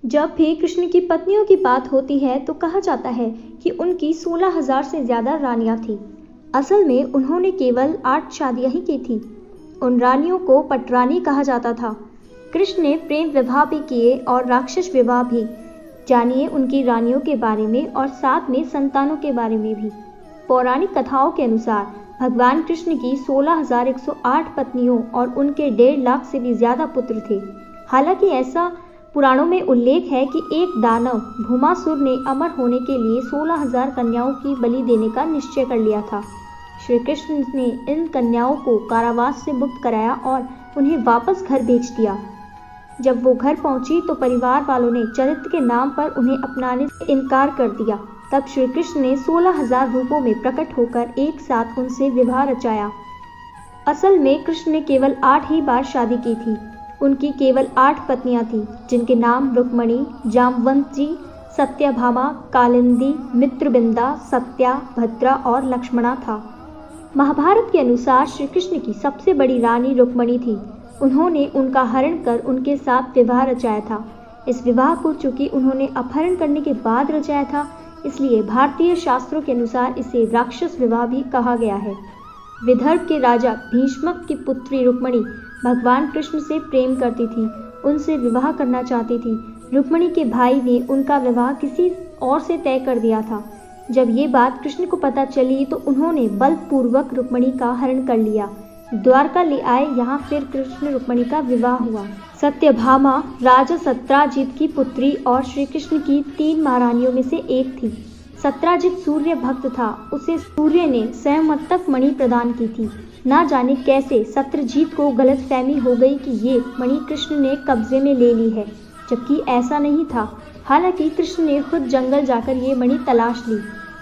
जब भी कृष्ण की पत्नियों की बात होती है तो कहा जाता है कि उनकी 16,000 से ज़्यादा रानियां थीं। असल में उन्होंने केवल 8 शादियां ही की थी। उन रानियों को पटरानी कहा जाता था। कृष्ण ने प्रेम विवाह भी किए और राक्षस विवाह भी। जानिए उनकी रानियों के बारे में और साथ में संतानों के बारे में भी। पौराणिक कथाओं के अनुसार भगवान कृष्ण की 16,108 पत्नियों और उनके 1.5 लाख से भी ज़्यादा पुत्र थे। हालांकि ऐसा पुराणों में उल्लेख है कि एक दानव भूमासुर ने अमर होने के लिए 16,000 कन्याओं की बलि देने का निश्चय कर लिया था। श्री कृष्ण ने इन कन्याओं को कारावास से मुक्त कराया और उन्हें वापस घर भेज दिया। जब वो घर पहुंची तो परिवार वालों ने चरित्र के नाम पर उन्हें अपनाने से इनकार कर दिया। तब श्री कृष्ण ने 16,000 रूपों में प्रकट होकर एक साथ उनसे विवाह रचाया। असल में कृष्ण ने केवल 8 ही बार शादी की थी। उनकी केवल 8 पत्नियां थीं, जिनके नाम रुक्मणी, जामवंती, सत्यभामा, कालिंदी, मित्रविंदा, सत्या, भद्रा और लक्ष्मणा था। महाभारत के अनुसार श्री कृष्ण की सबसे बड़ी रानी रुक्मणी थी। उन्होंने उनका हरण कर उनके साथ विवाह रचाया था। इस विवाह को चूंकि उन्होंने अपहरण करने के बाद रचाया था, इसलिए भारतीय शास्त्रों के अनुसार इसे राक्षस विवाह भी कहा गया है। विदर्भ के राजा भीष्मक की पुत्री रुक्मणी भगवान कृष्ण से प्रेम करती थी, उनसे विवाह करना चाहती थी। रुक्मणी के भाई ने उनका विवाह किसी और से तय कर दिया था। जब ये बात कृष्ण को पता चली तो उन्होंने बलपूर्वक रुक्मणी का हरण कर लिया, द्वारका ले आए। यहाँ फिर कृष्ण रुक्मणी का विवाह हुआ। सत्यभामा राजा सत्राजित की पुत्री और श्री कृष्ण की 3 महारानियों में से एक थी। सत्राजित सूर्य भक्त था। उसे सूर्य ने स्वयंवतक मणि प्रदान की थी। ना जाने कैसे सत्रजीत को गलतफहमी हो गई कि ये मणि कृष्ण ने कब्जे में ले ली है, जबकि ऐसा नहीं था। हालांकि कृष्ण ने खुद जंगल जाकर ये मणि तलाश ली।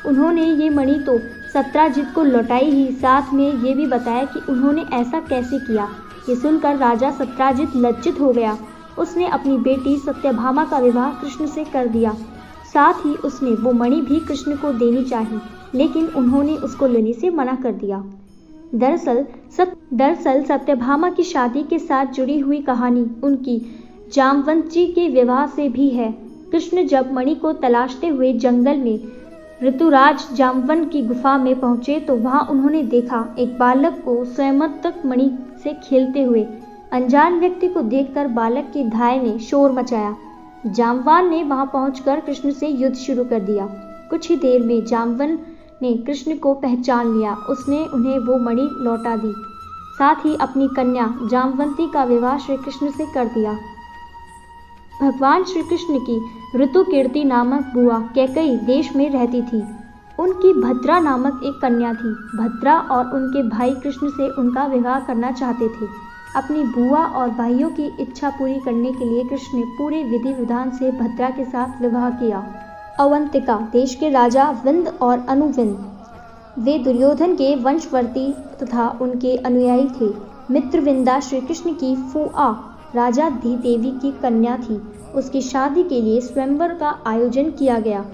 उन्होंने ये मणि तो सत्राजित को लौटाई ही, साथ में ये भी बताया कि उन्होंने ऐसा कैसे किया। ये सुनकर राजा सत्राजित लज्जित हो गया। उसने अपनी बेटी सत्यभामा का विवाह कृष्ण से कर दिया। साथ ही उसने वो मणि भी कृष्ण को देनी चाहिए, लेकिन उन्होंने उसको लेने से मना कर दिया। दरअसल सत्यभामा की शादी के साथ जुड़ी हुई कहानी उनकी जामवंती के विवाह से भी है। कृष्ण जब मणि को तलाशते हुए जंगल में ऋतुराज जामवंत की गुफा में पहुंचे तो वहां उन्होंने देखा एक बालक को स्वयंवतक मणि से खेलते हुए। अनजान व्यक्ति को देखकर बालक की धाय ने शोर मचाया। जामवान ने वहां पहुंचकर कृष्ण से युद्ध शुरू कर दिया। कुछ ही देर में जामवंत ने कृष्ण को पहचान लिया। उसने उन्हें वो मणि लौटा दी। साथ ही अपनी कन्या जामवंती का विवाह श्री कृष्ण से कर दिया। भगवान श्री कृष्ण की ऋतुकीर्ति नामक बुआ कैकेयी देश में रहती थी। उनकी भद्रा नामक एक कन्या थी। भद्रा और उनके भाई कृष्ण से उनका विवाह करना चाहते थे। अपनी बुआ और भाइयों की इच्छा पूरी करने के लिए कृष्ण ने पूरे विधि विधान से भद्रा के साथ विवाह किया। अवंतिका देश के राजा विंद और अनुविंद, वे दुर्योधन के वंशवर्ती तथा उनके अनुयायी थे। मित्रविंदा श्री कृष्ण की फूआ राजा धीदेवी की कन्या थी। उसकी शादी के लिए स्वयंवर का आयोजन किया गया।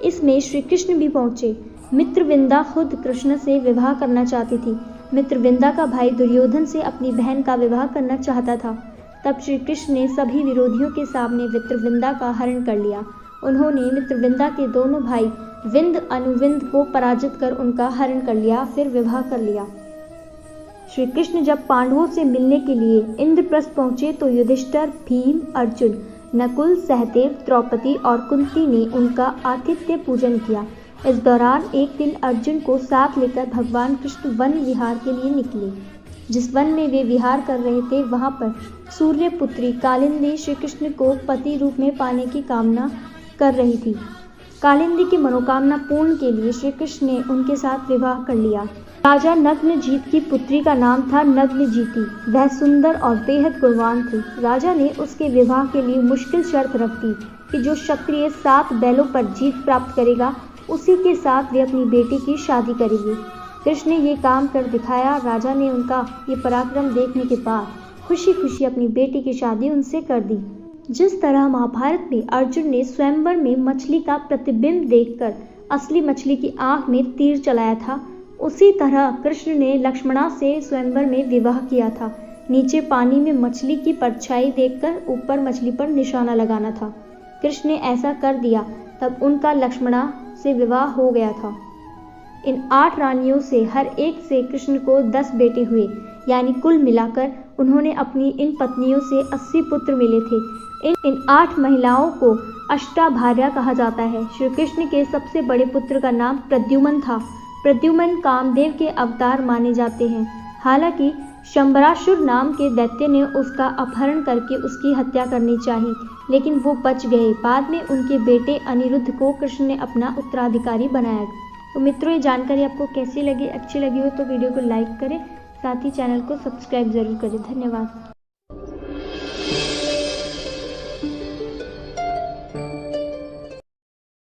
इसमें श्री कृष्ण भी पहुंचे। मित्रविंदा खुद कृष्ण से विवाह करना चाहती थी। मित्रविंदा का भाई दुर्योधन से अपनी बहन का विवाह करना चाहता था। तब श्री कृष्ण ने सभी विरोधियों के सामने मित्रविंदा का हरण कर लिया। उन्होंने मित्रविंदा के दोनों भाई विंद अनुविंद को पराजित कर उनका हरण कर लिया, फिर विवाह कर लिया। श्री कृष्ण जब पांडवों से मिलने के लिए इंद्रप्रस्थ पहुंचे तो युधिष्ठिर, भीम, अर्जुन, नकुल, सहदेव, द्रौपदी और कुंती ने उनका आतिथ्य पूजन किया। इस दौरान एक दिन अर्जुन को साथ लेकर भगवान कृष्ण वन विहार के लिए निकले। जिस वन में वे विहार कर रहे थे वहां पर सूर्य पुत्री कालिंदी श्री कृष्ण को पति रूप में पाने की कामना कर रही थी। कालिंदी की मनोकामना पूर्ण के लिए श्री कृष्ण ने उनके साथ विवाह कर लिया। राजा नग्नजीत की पुत्री का नाम था नग्नजीती। वह सुंदर और बेहद गुणवान थी। राजा ने उसके विवाह के लिए मुश्किल शर्त रख दी कि जो क्षत्रिय 7 बैलों पर जीत प्राप्त करेगा उसी के साथ वे अपनी बेटी की शादी करेंगे। कृष्ण ने ये काम कर दिखाया। राजा ने उनका ये पराक्रम देखने के बाद खुशी खुशी अपनी बेटी की शादी उनसे कर दी। जिस तरह महाभारत में अर्जुन ने स्वयंवर में मछली का प्रतिबिंब देखकर असली मछली की आंख में तीर चलाया था, उसी तरह कृष्ण ने लक्ष्मणा से स्वयंवर में विवाह किया था। नीचे पानी में मछली की परछाई देखकर ऊपर मछली पर निशाना लगाना था। कृष्ण ने ऐसा कर दिया तब उनका लक्ष्मणा से विवाह हो गया था। इन 8 रानियों से हर एक से कृष्ण को 10 बेटे हुए, यानी कुल मिलाकर उन्होंने अपनी इन पत्नियों से 80 पुत्र मिले थे। इन 8 महिलाओं को अष्टाभार्या कहा जाता है। श्री कृष्ण के सबसे बड़े पुत्र का नाम प्रद्युम्न था। प्रद्युम्न कामदेव के अवतार माने जाते हैं। हालांकि शंबरासुर नाम के दैत्य ने उसका अपहरण करके उसकी हत्या करनी चाहिए, लेकिन वो बच गए। बाद में उनके बेटे अनिरुद्ध को कृष्ण ने अपना उत्तराधिकारी बनाया। तो मित्रों, ये जानकारी आपको कैसी लगी? अच्छी लगी हो तो वीडियो को लाइक करें, साथ ही चैनल को सब्सक्राइब जरूर करें। धन्यवाद।